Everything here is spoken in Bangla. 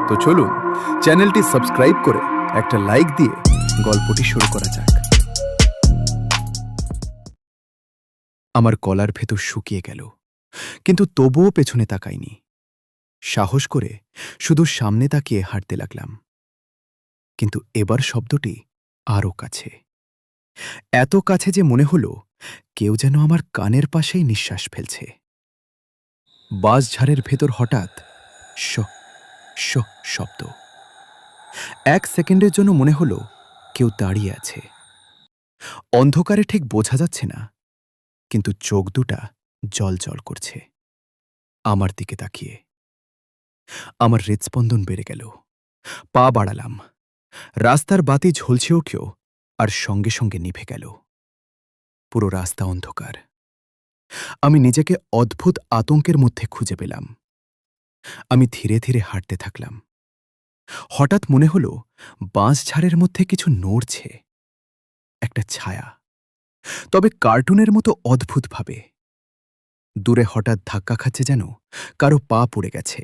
তো চলুন চ্যানেলটি সাবস্ক্রাইব করে একটা লাইক দিয়ে গল্পটি শুরু করা যাক। আমার গলার ভেতর শুকিয়ে গেল, কিন্তু তবুও পেছনে তাকাইনি। সাহস করে শুধু সামনে তাকিয়ে হাঁটতে লাগলাম। কিন্তু এবার শব্দটি আরও কাছে, এত কাছে যে মনে হলো কেউ যেন আমার কানের পাশেই নিঃশ্বাস ফেলছে। বাঁশঝাড়ের ভেতর হঠাৎ শ শ শব্দ। 1 সেকেন্ডের জন্য মনে হলো কেউ দাঁড়িয়ে আছে। অন্ধকারে ঠিক বোঝা যাচ্ছে না, কিন্তু চোখ দুটা জ্বলজ্বল করছে আমার দিকে তাকিয়ে। আমার হৃৎস্পন্দন বেড়ে গেল। পা বাড়ালাম। রাস্তার বাতি ঝলছে উঠল, আর সঙ্গে সঙ্গে নিভে গেল। পুরো রাস্তা অন্ধকার। আমি নিজেকে অদ্ভুত আতঙ্কের মধ্যে খুঁজে পেলাম। আমি ধীরে ধীরে হাঁটতে থাকলাম। হঠাৎ মনে হলো বাঁশঝাড়ের মধ্যে কিছু নড়ছে, একটা ছায়া, তবে কার্টুনের মতো অদ্ভুতভাবে। দূরে হঠাৎ ধাক্কা খাচ্ছে, যেন কারো পা পড়ে গেছে।